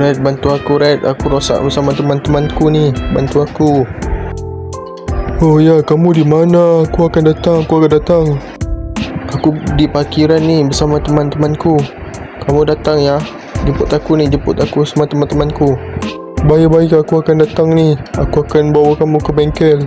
Red, bantu aku Red. Aku rosak bersama teman-temanku ni. Bantu aku. Oh ya, kamu di mana? Aku akan datang. Aku di parkiran ni bersama teman-temanku. Kamu datang ya. Jemput aku sama teman-temanku. Baik-baik, aku akan datang ni. Aku akan bawa kamu ke bengkel.